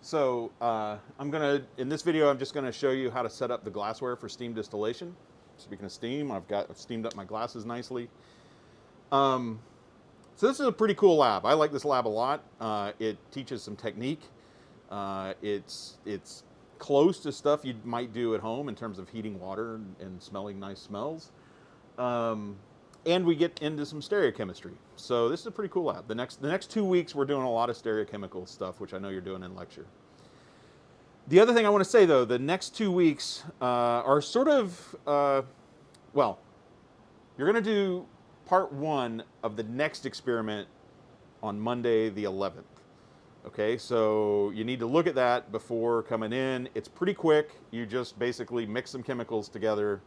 So in this video, I'm just gonna show you how to set up the glassware for steam distillation. Speaking of steam, I've steamed up my glasses nicely. So this is a pretty cool lab. I like this lab a lot. It teaches some technique. It's close to stuff you might do at home in terms of heating water and smelling nice smells. And we get into some stereochemistry. So this is a pretty cool lab. The next 2 weeks, we're doing a lot of stereochemical stuff, which I know you're doing in lecture. The other thing I want to say, though, the next 2 weeks are sort of, well, you're going to do part 1 of the next experiment on Monday the 11th. Okay, so you need to look at that before coming in. It's pretty quick. You just basically mix some chemicals together,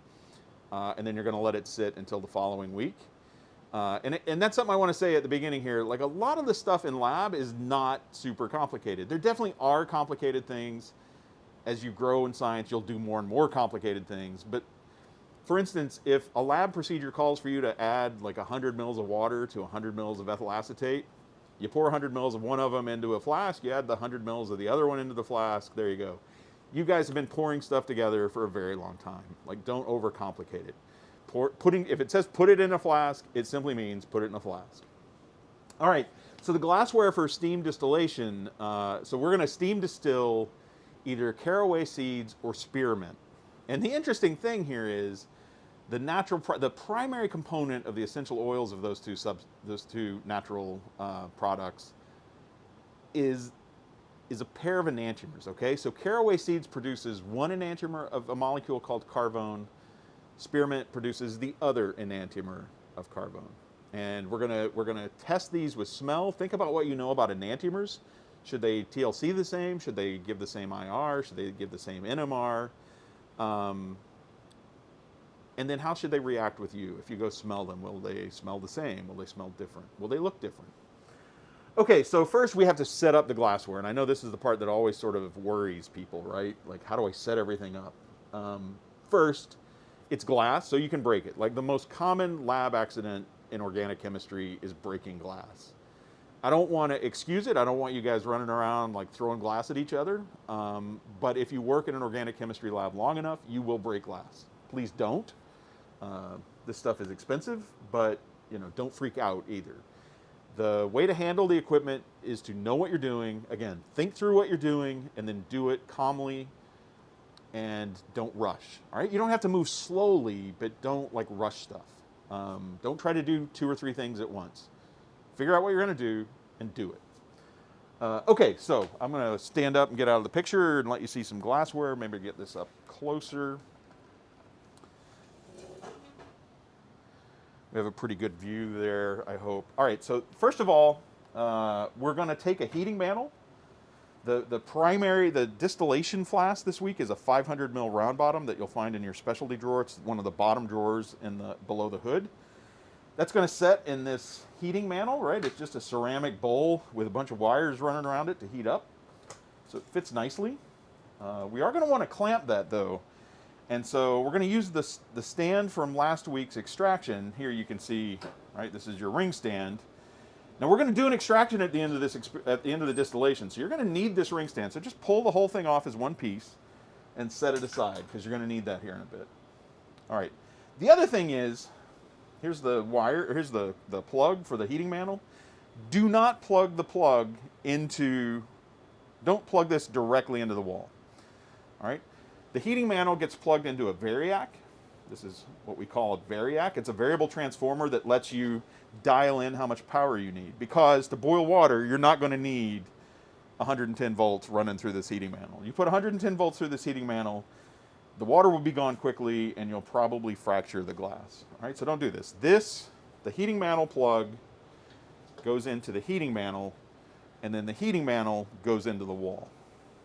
and then you're going to let it sit until the following week. And that's something I want to say at the beginning here. Like, a lot of the stuff in lab is not super complicated. There definitely are complicated things. As you grow in science, you'll do more and more complicated things. But for instance, if a lab procedure calls for you to add like 100 mils of water to 100 mils of ethyl acetate, you pour 100 mils of one of them into a flask, you add the 100 mils of the other one into the flask, there you go. You guys have been pouring stuff together for a very long time. Like, don't overcomplicate it. If it says put it in a flask, it simply means put it in a flask. All right, so the glassware for steam distillation, so we're gonna steam distill either caraway seeds or spearmint. And the interesting thing here is the primary component of the essential oils of those two natural products is a pair of enantiomers, okay? So caraway seeds produces one enantiomer of a molecule called carvone. Spearmint produces the other enantiomer of carvone. And we're gonna test these with smell. Think about what you know about enantiomers. Should they TLC the same? Should they give the same IR? Should they give the same NMR? And then how should they react with you? If you go smell them, will they smell the same? Will they smell different? Will they look different? Okay, so first we have to set up the glassware. And I know this is the part that always sort of worries people, right? Like, how do I set everything up? First, it's glass, so you can break it. Like, the most common lab accident in organic chemistry is breaking glass. I don't want to excuse it. I don't want you guys running around like throwing glass at each other. But if you work in an organic chemistry lab long enough, you will break glass. Please don't. This stuff is expensive, but don't freak out either. The way to handle the equipment is to know what you're doing. Again, think through what you're doing and then do it calmly and don't rush. All right, you don't have to move slowly, but don't like rush stuff. Don't try to do 2 or 3 things at once. Figure out what you're going to do and do it. Okay, so I'm going to stand up and get out of the picture and let you see some glassware. Maybe get this up closer. We have a pretty good view there, I hope. All right, so first of all, we're going to take a heating mantle. The distillation flask this week is a 500 mil round bottom that you'll find in your specialty drawer. It's one of the bottom drawers below the hood. That's going to set in this heating mantle, right? It's just a ceramic bowl with a bunch of wires running around it to heat up. So it fits nicely. We are going to want to clamp that, though. And so we're going to use the stand from last week's extraction. Here you can see, right, this is your ring stand. Now we're going to do an extraction at the end of the distillation. So you're going to need this ring stand. So just pull the whole thing off as one piece and set it aside, because you're going to need that here in a bit. All right. The other thing is, here's the wire, here's the plug for the heating mantle. Do not plug the plug don't plug this directly into the wall. All right? The heating mantle gets plugged into a variac. This is what we call a variac. It's a variable transformer that lets you dial in how much power you need. Because to boil water, you're not going to need 110 volts running through this heating mantle. You put 110 volts through this heating mantle, the water will be gone quickly, and you'll probably fracture the glass. All right, so don't do this. The heating mantle plug goes into the heating mantle, and then the heating mantle goes into the wall.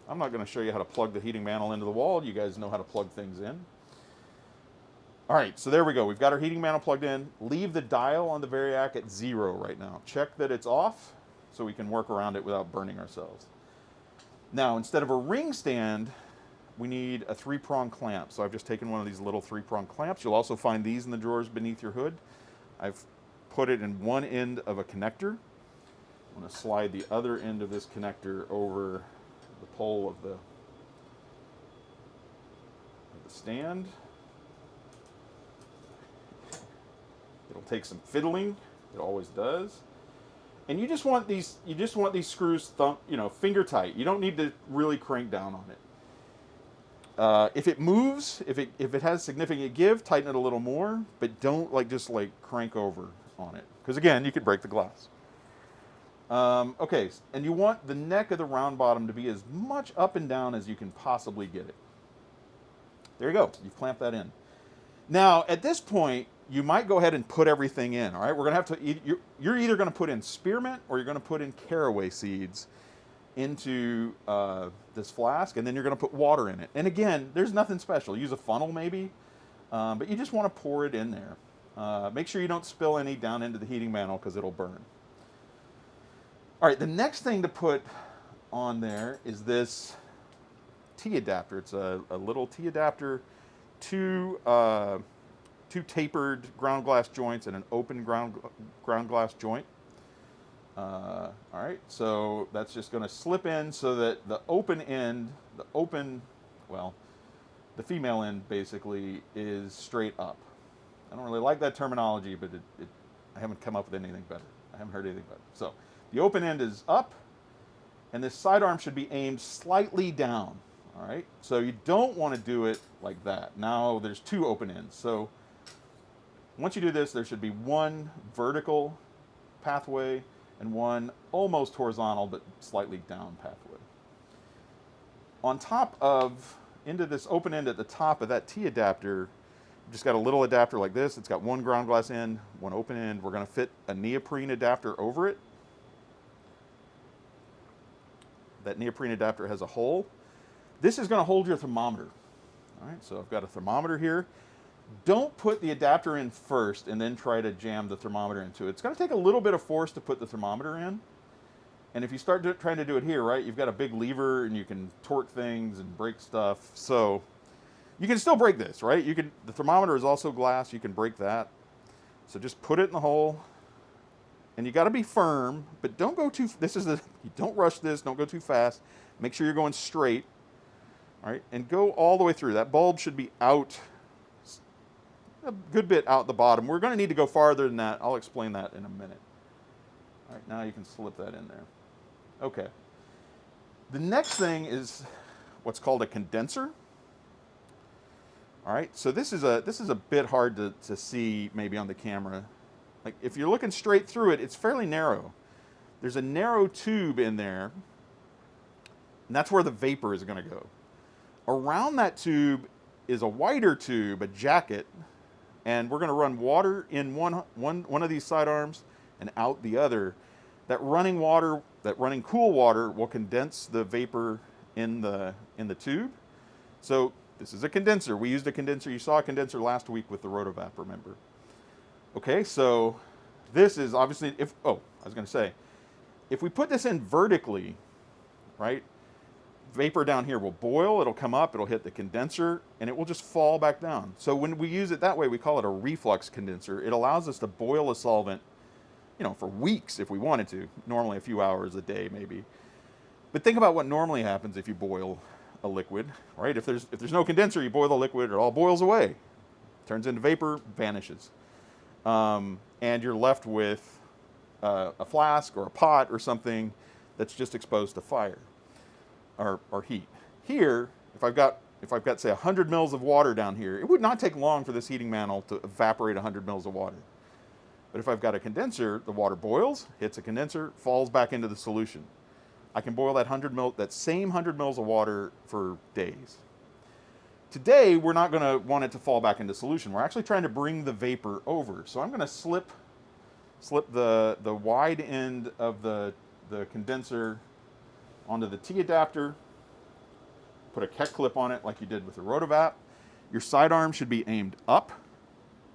I'm not going to show you how to plug the heating mantle into the wall. You guys know how to plug things in. All right, so there we go. We've got our heating mantle plugged in. Leave the dial on the variac at 0 right now. Check that it's off so we can work around it without burning ourselves. Now, instead of a ring stand, we need a 3-prong clamp. So I've just taken one of these little 3-prong clamps. You'll also find these in the drawers beneath your hood. I've put it in one end of a connector. I'm going to slide the other end of this connector over the pole of the stand. It'll take some fiddling. It always does. And you just want these screws finger tight. You don't need to really crank down on it. If it moves, if it has significant give, tighten it a little more, but don't just crank over on it, because again, you could break the glass. Okay, and you want the neck of the round bottom to be as much up and down as you can possibly get it. There you go. You've clamped that in. Now, at this point, you might go ahead and put everything in. All right, we're going to have to. You're either going to put in spearmint or you're going to put in caraway seeds into this flask, and then you're going to put water in it. And again, there's nothing special. Use a funnel maybe, but you just want to pour it in there. Make sure you don't spill any down into the heating mantle because it'll burn. All right, the next thing to put on there is this T adapter. It's a little T adapter, two tapered ground glass joints and an open ground glass joint. All right, so that's just going to slip in so that the open end, the female end basically is straight up. I don't really like that terminology, but I haven't come up with anything better. I haven't heard anything better. So the open end is up, and this sidearm should be aimed slightly down. All right, so you don't want to do it like that. Now there's two open ends. So once you do this, there should be one vertical pathway and one almost horizontal but slightly down pathway. On top of, into this open end at the top of that T adapter, just got a little adapter like this. It's got one ground glass end, one open end. We're going to fit a neoprene adapter over it. That neoprene adapter has a hole. This is going to hold your thermometer. All right, so I've got a thermometer here. Don't put the adapter in first and then try to jam the thermometer into it. It's going to take a little bit of force to put the thermometer in. And if you start trying to do it here, right, you've got a big lever and you can torque things and break stuff. So you can still break this, right? The thermometer is also glass. You can break that. So just put it in the hole. And you got to be firm, but don't go too, don't rush this. Don't go too fast. Make sure you're going straight. All right, and go all the way through. That bulb should be out a good bit out the bottom. We're going to need to go farther than that. I'll explain that in a minute. All right, now you can slip that in there. Okay. The next thing is what's called a condenser. All right, so this is a bit hard to see maybe on the camera. Like if you're looking straight through it, it's fairly narrow. There's a narrow tube in there, and that's where the vapor is going to go. Around that tube is a wider tube, a jacket, and we're going to run water in one of these sidearms and out the other. That running cool water will condense the vapor in the tube. So this is a condenser. We used a condenser. You saw a condenser last week with the Rotovap, remember? Okay, so this is obviously, if we put this in vertically, right, vapor down here will boil, it'll come up, it'll hit the condenser, and it will just fall back down. So when we use it that way, we call it a reflux condenser. It allows us to boil a solvent, for weeks if we wanted to, normally a few hours a day maybe. But think about what normally happens if you boil a liquid, right? If there's no condenser, you boil the liquid, it all boils away. Turns into vapor, vanishes. And you're left with a flask or a pot or something that's just exposed to fire. Or heat. Here, if I've got say 100 mils of water down here, it would not take long for this heating mantle to evaporate 100 mils of water. But if I've got a condenser, the water boils, hits a condenser, falls back into the solution. I can boil that same 100 mils of water for days. Today, we're not going to want it to fall back into solution. We're actually trying to bring the vapor over. So I'm going to slip the wide end of the condenser onto the T adapter, put a Keck clip on it like you did with the Rotovap. Your sidearm should be aimed up.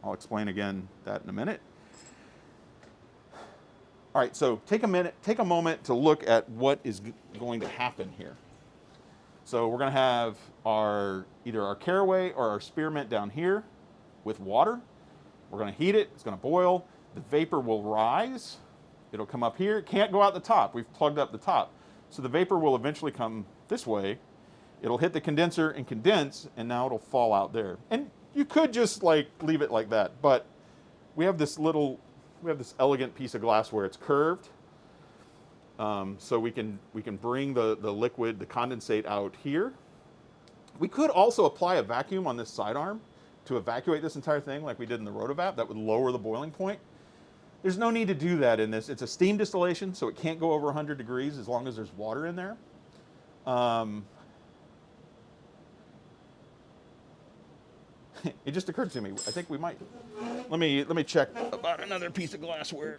I'll explain again that in a minute. All right, so take a moment to look at what is going to happen here. So we're going to have either our caraway or our spearmint down here with water. We're going to heat it. It's going to boil. The vapor will rise. It'll come up here. It can't go out the top. We've plugged up the top. So the vapor will eventually come this way, it'll hit the condenser and condense, and now it'll fall out there. And you could just like leave it like that, but we have this elegant piece of glassware. It's curved, so we can bring the liquid, the condensate out here. We could also apply a vacuum on this sidearm to evacuate this entire thing like we did in the rotovap. That would lower the boiling point. There's no need to do that in this. It's a steam distillation, so it can't go over 100 degrees as long as there's water in there. It just occurred to me, I think we might, let me check about another piece of glassware.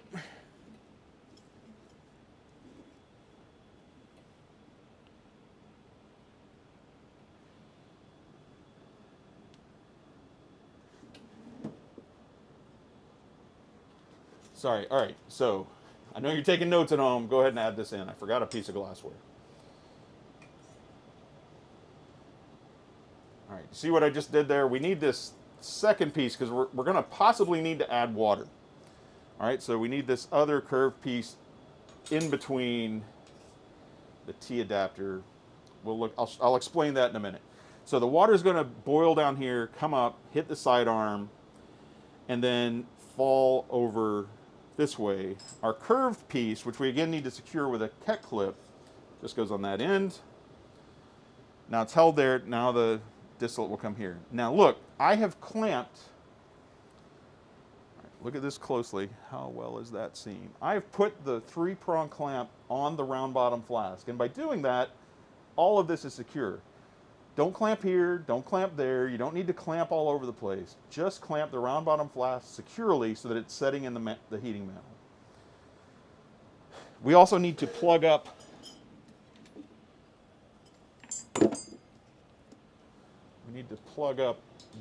Sorry, all right, so I know you're taking notes at home. Go ahead and add this in. I forgot a piece of glassware. All right, see what I just did there? We need this second piece because we're going to possibly need to add water. All right, so we need this other curved piece in between the T adapter. We'll look. I'll explain that in a minute. So the water is going to boil down here, come up, hit the sidearm, and then fall over this way. Our curved piece, which we again need to secure with a Keck clip, just goes on that end. Now it's held there. Now the distillate will come here. Now look, I have clamped. All right, look at this closely. How well is that seen? I've put the 3-prong clamp on the round bottom flask, and by doing that, all of this is secure. Don't clamp here, don't clamp there. You don't need to clamp all over the place. Just clamp the round bottom flask securely so that it's setting in the heating mantle. We also need to plug up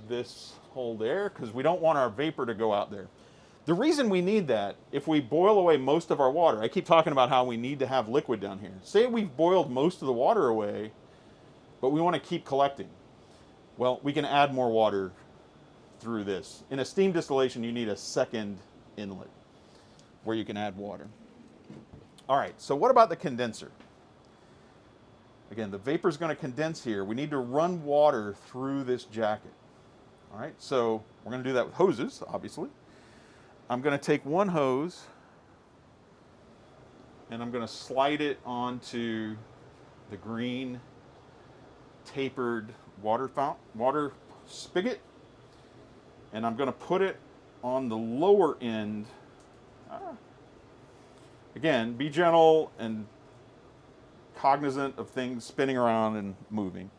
this hole there because we don't want our vapor to go out there. The reason we need that, if we boil away most of our water, I keep talking about how we need to have liquid down here. Say we've boiled most of the water away, but we want to keep collecting. Well, we can add more water through this. In a steam distillation, you need a second inlet where you can add water. All right, so what about the condenser? Again, the vapor is going to condense here. We need to run water through this jacket. All right, so we're going to do that with hoses, obviously. I'm going to take one hose and I'm going to slide it onto the green tapered water spigot, and I'm going to put it on the lower end. Again, be gentle and cognizant of things spinning around and moving.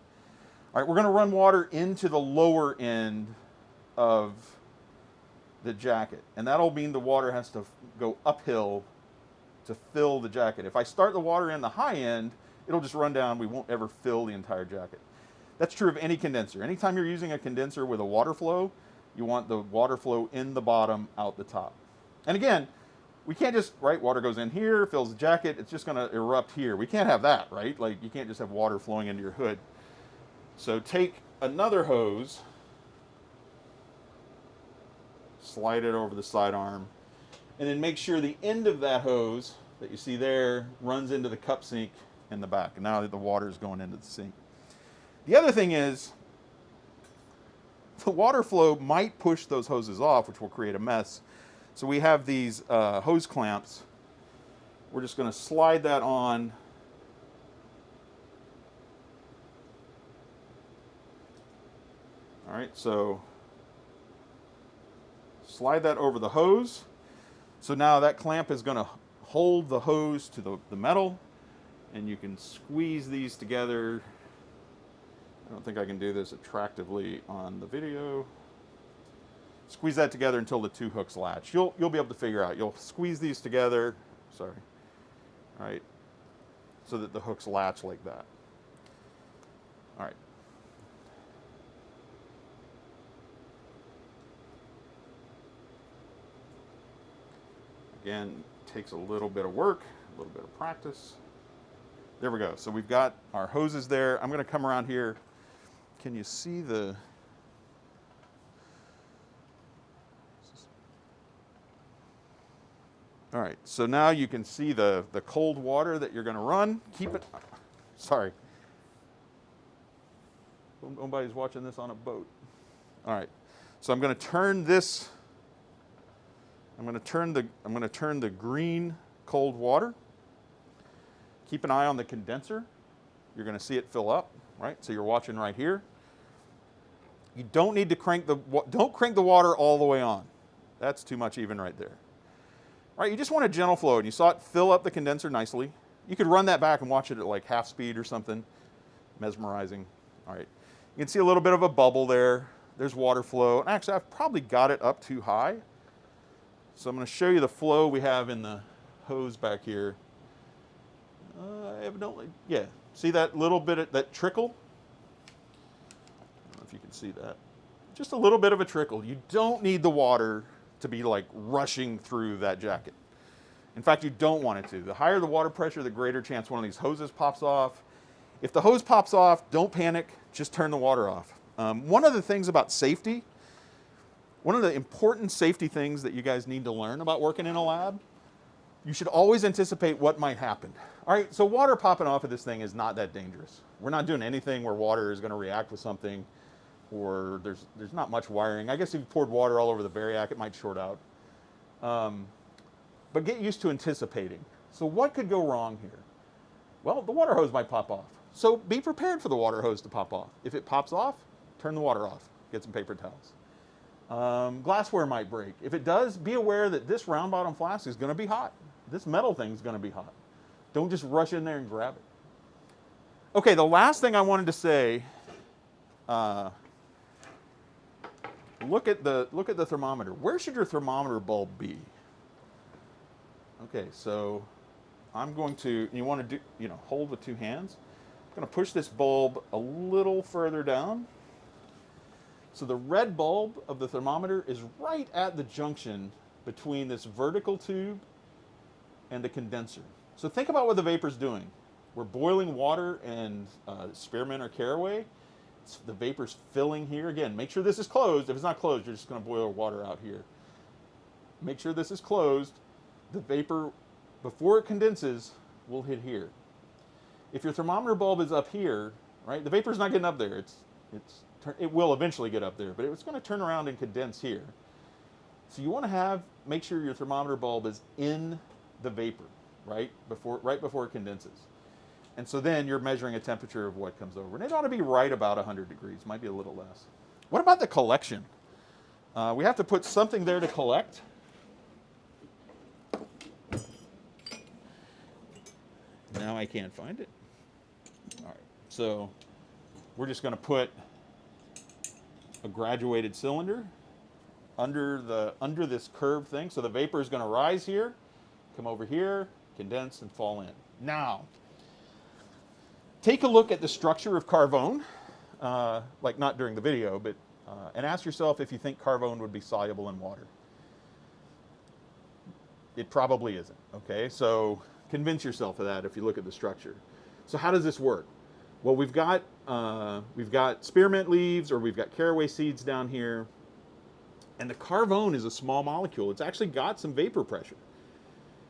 All right, we're going to run water into the lower end of the jacket, and that'll mean the water has to go uphill to fill the jacket. If I start the water in the high end, it'll just run down. We won't ever fill the entire jacket. That's true of any condenser. Anytime you're using a condenser with a water flow, you want the water flow in the bottom, out the top. And again, we can't just, right, water goes in here, fills the jacket, it's just going to erupt here. We can't have that, right? Like, you can't just have water flowing into your hood. So take another hose, slide it over the sidearm, and then make sure the end of that hose that you see there runs into the cup sink in the back. And now the water is going into the sink. The other thing is, the water flow might push those hoses off, which will create a mess. So we have these hose clamps. We're just going to slide that on. All right, so slide that over the hose. So now that clamp is going to hold the hose to the metal, and you can squeeze these together. I don't think I can do this attractively on the video. Squeeze that together until the two hooks latch. You'll be able to figure out. You'll squeeze these together, sorry, all right, so that the hooks latch like that. All right. Again, takes a little bit of work, a little bit of practice. There we go. So we've got our hoses there. I'm going to come around here. Can you see the... All right, so now you can see the cold water that you're going to run. Keep it, sorry, Nobody's watching this on a boat. All right. So I'm going to turn this. I'm going to turn the green cold water. Keep an eye on the condenser. You're going to see it fill up, right? So you're watching right here. You don't need to crank the water all the way on. That's too much even right there. All right, you just want a gentle flow, and you saw it fill up the condenser nicely. You could run that back and watch it at like half speed or something. Mesmerizing. All right. You can see a little bit of a bubble there. There's water flow. And actually, I've probably got it up too high. So I'm going to show you the flow we have in the hose back here. Evidently, yeah. See that little bit of that trickle? I don't know if you can see that. Just a little bit of a trickle. You don't need the water to be like rushing through that jacket. In fact, you don't want it to. The higher the water pressure, the greater chance one of these hoses pops off. If the hose pops off, don't panic. Just turn the water off. One of the things about safety, one of the important safety things that you guys need to learn about working in a lab, you should always anticipate what might happen. All right, so water popping off of this thing is not that dangerous. We're not doing anything where water is going to react with something, or there's not much wiring. I guess if you poured water all over the variac, it might short out. But get used to anticipating. So what could go wrong here? Well, the water hose might pop off. So be prepared for the water hose to pop off. If it pops off, turn the water off. Get some paper towels. Glassware might break. If it does, be aware that this round bottom flask is going to be hot. This metal thing is going to be hot. Don't just rush in there and grab it. Okay, the last thing I wanted to say, look at the thermometer. Where should your thermometer bulb be? Okay, so I'm going to, you want to do, hold with two hands. I'm going to push this bulb a little further down. So the red bulb of the thermometer is right at the junction between this vertical tube and the condenser. So think about what the vapor's doing. We're boiling water and spearmint or caraway. The vapor's filling here. Again, make sure this is closed. If it's not closed, you're just going to boil water out here. Make sure this is closed. The vapor, before it condenses, will hit here. If your thermometer bulb is up here, right, the vapor's not getting up there. It will eventually get up there, but it's going to turn around and condense here. So you want to make sure your thermometer bulb is in the vapor, right before it condenses. And so then you're measuring a temperature of what comes over. And it ought to be right about 100 degrees, might be a little less. What about the collection? We have to put something there to collect. Now I can't find it. All right, so we're just going to put a graduated cylinder under this curved thing. So the vapor is going to rise here, come over here, condense, and fall in. Now, take a look at the structure of Carvone, like not during the video, but and ask yourself if you think Carvone would be soluble in water. It probably isn't. Okay, so convince yourself of that if you look at the structure. So how does this work? Well, we've got spearmint leaves, or we've got caraway seeds down here, and the Carvone is a small molecule. It's actually got some vapor pressure,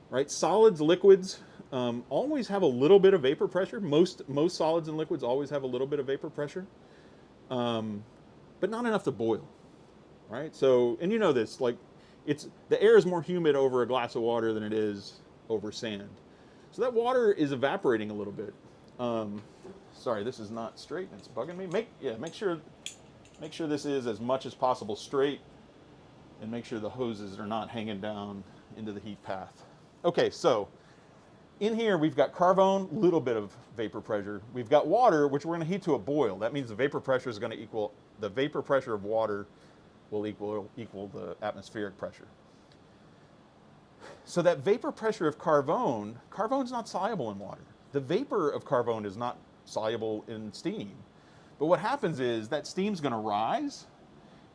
right? Solids, liquids always have a little bit of vapor pressure. Most solids and liquids always have a little bit of vapor pressure, but not enough to boil, right? So, and you know this, like the air is more humid over a glass of water than it is over sand. So that water is evaporating a little bit. Sorry, this is not straight and it's bugging me. Make sure this is as much as possible straight, and make sure the hoses are not hanging down into the heat path. Okay, so in here we've got Carvone, little bit of vapor pressure. We've got water, which we're going to heat to a boil. That means the vapor pressure is going to equal, the vapor pressure of water will equal the atmospheric pressure. So that vapor pressure of Carvone's not soluble in water. The vapor of Carvone is not soluble in steam. But what happens is that steam's going to rise,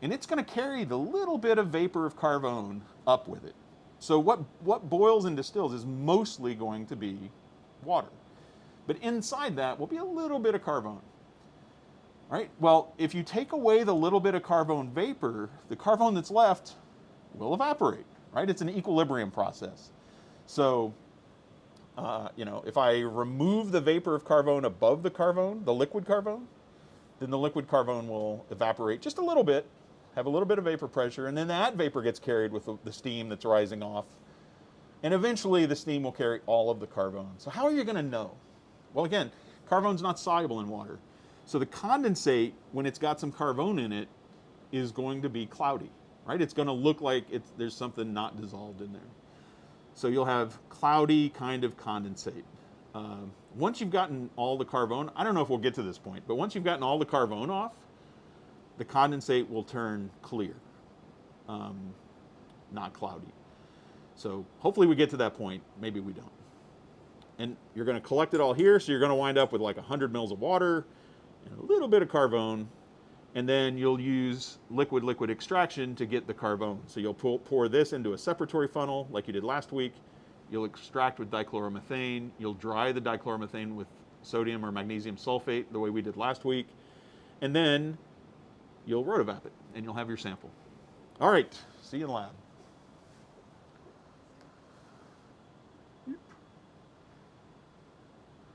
and it's going to carry the little bit of vapor of Carvone up with it. So what boils and distills is mostly going to be water. But inside that will be a little bit of Carvone. Right? Well, if you take away the little bit of Carvone vapor, the Carvone that's left will evaporate. Right? It's an equilibrium process. So, if I remove the vapor of Carvone above the Carvone, the liquid Carvone, then the liquid carbone will evaporate just a little bit, have a little bit of vapor pressure, and then that vapor gets carried with the steam that's rising off. And eventually the steam will carry all of the carbone. So how are you going to know? Well, again, carbone's not soluble in water. So the condensate, when it's got some carbone in it, is going to be cloudy, right? It's going to look like there's something not dissolved in there. So you'll have cloudy kind of condensate. Once you've gotten all the carbone, I don't know if we'll get to this point, but once you've gotten all the carbone off, the condensate will turn clear, not cloudy. So hopefully we get to that point. Maybe we don't. And you're going to collect it all here, so you're going to wind up with like 100 mils of water and a little bit of carbone, and then you'll use liquid extraction to get the carbone. So you'll pour this into a separatory funnel like you did last week. You'll extract with dichloromethane. You'll dry the dichloromethane with sodium or magnesium sulfate the way we did last week. And then you'll rotovap it, and you'll have your sample. All right, see you in the lab.